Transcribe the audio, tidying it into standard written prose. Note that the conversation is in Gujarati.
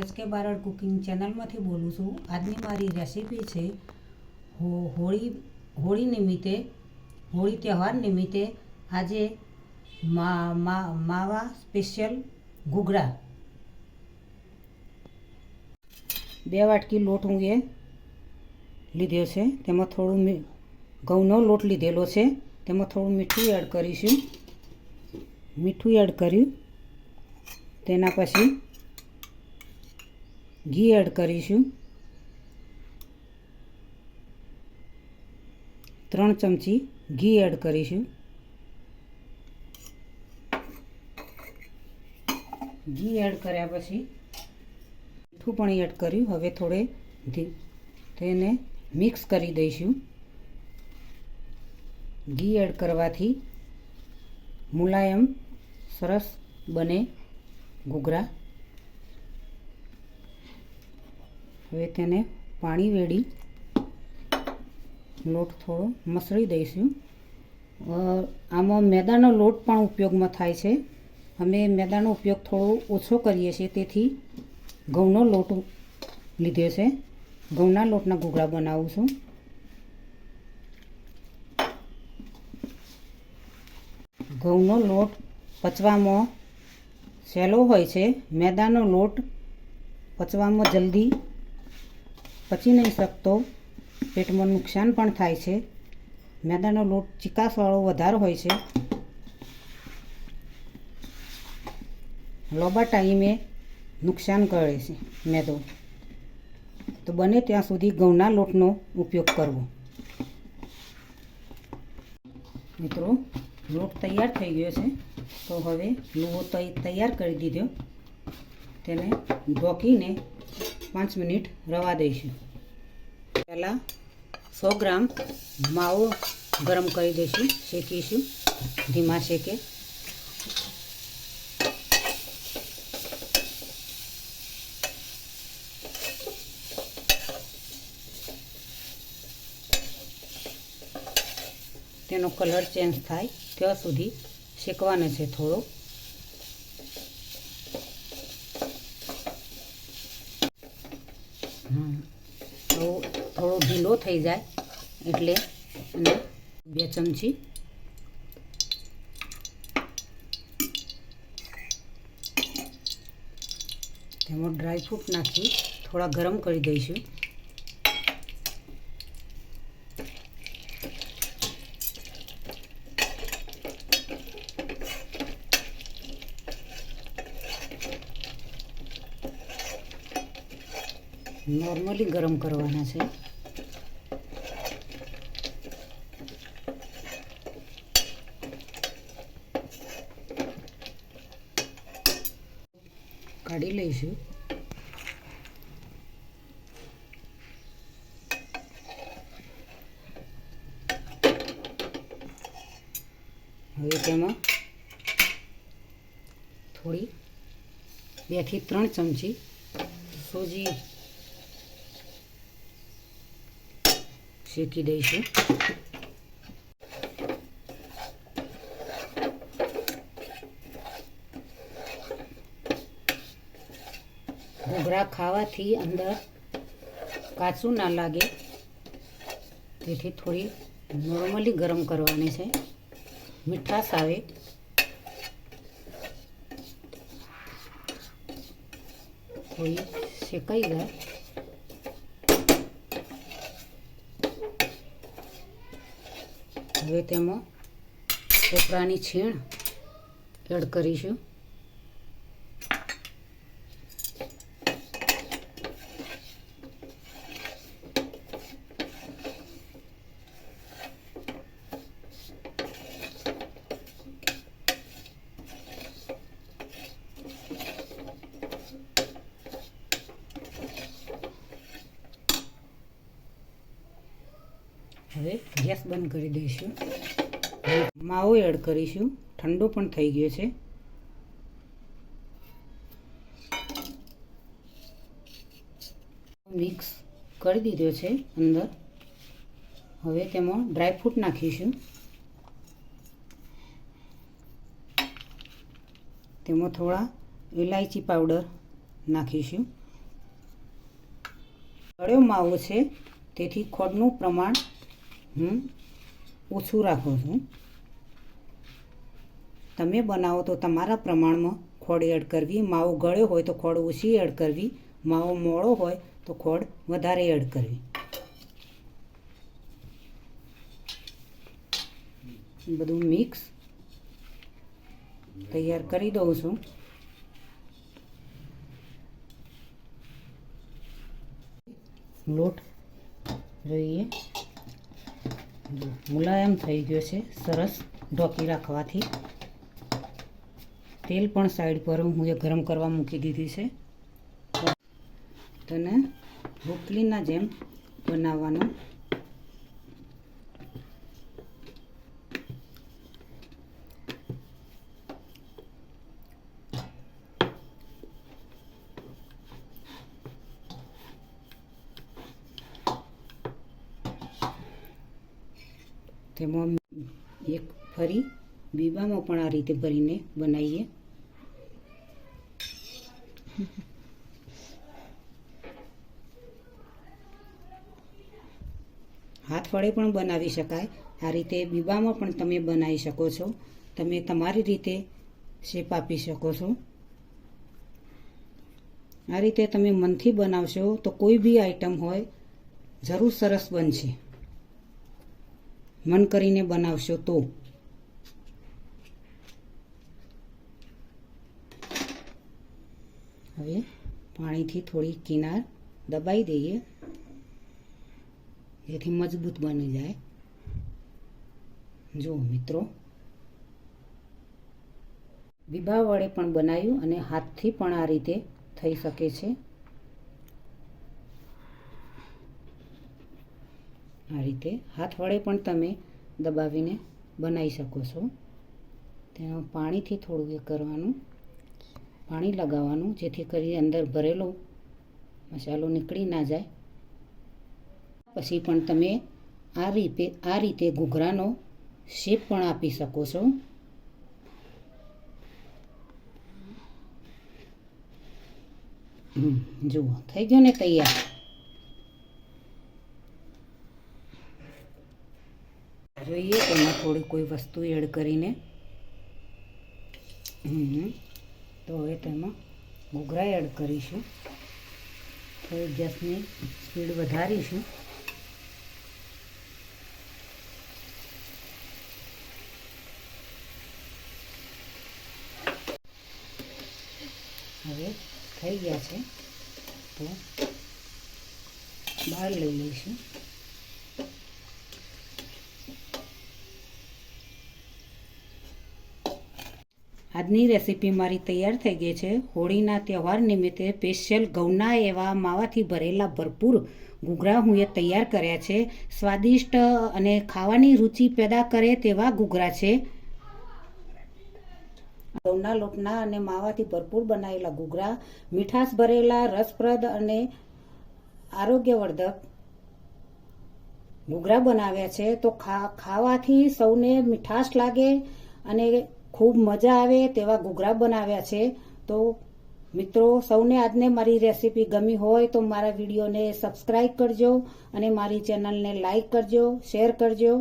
SK બારડ કુકિંગ ચેનલમાંથી બોલું છું। આજની મારી રેસીપી છે હોળી નિમિત્તે, હોળી તહેવાર નિમિત્તે આજે માવા સ્પેશિયલ ઘૂઘરા। 2 વાટકી લોટ હું એ લીધો છે, તેમાં થોડું ઘઉંનો લોટ લીધેલો છે, તેમાં થોડું મીઠું એડ કરીશું। મીઠું એડ કર્યું, તેના પછી ઘી એડ કરીશું। 3 ચમચી ઘી એડ કરીશું। ઘી એડ કર્યા પછી મીઠું પણ એડ કર્યું। હવે થોડે તેને મિક્સ કરી દઈશું। ઘી એડ કરવાથી મુલાયમ સરસ બને ઘૂઘરા। હવે તેને પાણી વેડી લોટ થોડો મસળી દઈશું। આમાં મેદાનો લોટ પણ ઉપયોગમાં થાય છે, અમે મેદાનો ઉપયોગ થોડો ઓછો કરીએ છીએ, તેથી ઘઉંનો લોટ લીધો છે। ઘઉંના લોટના ઘૂઘરા બનાવું છું। ઘઉંનો લોટ પચવામાં સહેલો હોય છે, મેદાનો લોટ પચવામાં જલ્દી પચી નહીં શકતો, પેટમાં નુકસાન પણ થાય છે। મેદાનો લોટ ચીકાશવાળો વધારે હોય છે, લાંબા ટાઈમે નુકસાન કરે છે મેદો, તો બને ત્યાં સુધી ઘઉંના લોટનો ઉપયોગ કરવો। મિત્રો, લોટ તૈયાર થઈ ગયો છે, તો હવે લુવો તૈયાર કરી દીધો, તેને ઢોકીને 5 મિનિટ રવા દઈશું। પહેલાં 100 ગ્રામ માવો ગરમ કરી દઈશું, શેકીશું ધીમા શેકે। તેનો કલર ચેન્જ થાય ત્યાં સુધી શેકવાનો છે થોડો। થોડો ઢીલો થઈ જાય એટલે એને 2 ચમચી તેમાં ડ્રાયફ્રૂટ નાખી થોડા ગરમ કરી દઈશું। નોર્મલી ગરમ કરવાના છે। કાઢી લઈશું। હવે તેમાં થોડી 2 થી 3 ચમચી સોજી શેકી દઈશું। ઘૂઘરા ખાવાથી અંદર કાચું ના લાગે, તેથી થોડી નોર્મલી ગરમ કરવાની છે, મીઠાશ આવે। થોડી શેકાઈ જાય હવે તેમાં કોપરાની છીણ એડ કરીશું। હવે ગેસ બંધ કરી દઈશું। માવો એડ કરીશું, ઠંડો પણ થઈ ગયો છે। મિક્સ કરી દીધો છે અંદર। હવે તેમાં ડ્રાયફ્રૂટ નાખીશું, તેમાં થોડા ઇલાયચી પાવડર નાખીશું। ગળ્યો માવો છે તેથી ખોળનું પ્રમાણ હું ઓછું રાખું છું. તમે બનાવો તો તમારા પ્રમાણમાં ખોળ એડ કરવી. માવો ગળ્યો હોય તો ખોળ ઓછી એડ કરવી. માવો મોળો હોય તો ખોળ વધારે એડ કરવી. બધું મિક્સ તૈયાર કરી દઉં છું. લોટ જોઈએ મુલાયમ થઈ ગયો છે સરસ ઢોકી રાખવાથી. તેલ પણ સાઈડ પર હું ગરમ કરવા મૂકી દીધી છે. તેને રોટલીના જેમ બનાવવાનું. તેમાં એક ફરી બીબામાં પણ આ રીતે ભરીને બનાવીએ. હાથ વડે પણ બનાવી શકાય. આ રીતે બીબામાં પણ તમે બનાવી શકો છો. તમે તમારી રીતે શેપ આપી શકો છો. આ રીતે તમે મનથી બનાવશો તો કોઈ બી આઈટમ હોય જરૂર સરસ બનશે. મન કરીને બનાવશો તો. હવે પાણીથી થોડી કિનાર દબાઈ દઈએ જેથી મજબૂત બની જાય. જુઓ મિત્રો, બીબા વડે પણ બનાવ્યું અને હાથથી પણ આ રીતે થઈ શકે છે. આ રીતે હાથ વડે પણ તમે દબાવીને બનાવી શકો છો. તેમાં પાણીથી થોડું એ કરવાનું, પાણી લગાવવાનું જેથી કરી અંદર ભરેલો મસાલો નીકળી ના જાય. પછી પણ તમે આ રીતે ઘૂઘરાનો શેપ પણ આપી શકો છો. જુઓ થઈ ગયો ને તૈયાર. જોઈએ તેમાં થોડી કોઈ વસ્તુ એડ કરીને. તો હવે તેમાં ઘૂઘરા એડ કરીશું. થોડી ગેસની સ્પીડ વધારીશું. હવે થઈ ગયા છે તો બહાર લઈ લઈશું. આજની રેસીપી મારી તૈયાર થઈ ગઈ છે. હોળીના તહેવાર નિમિત્તે સ્પેશિયલ ઘઉંના એવા માવાથી ભરેલા ભરપૂર ઘૂઘરા હું એ તૈયાર કર્યા છે. સ્વાદિષ્ટ અને ખાવાની રુચિ પેદા કરે તેવા ઘૂઘરા છે. ઘઉંના લોટના અને માવાથી ભરપૂર બનાવેલા ઘૂઘરા મીઠાશ ભરેલા, રસપ્રદ અને આરોગ્યવર્ધક ઘૂઘરા બનાવ્યા છે. તો ખાવાથી સૌને મીઠાશ લાગે અને ખૂબ મજા આવે તેવા ઘૂઘરા બનાવ્યા છે. તો મિત્રો, સૌને આજને મારી રેસીપી ગમી હોય તો મારા વિડીયોને સબસ્ક્રાઈબ કરજો અને મારી ચેનલને લાઈક કરજો, શેર કરજો.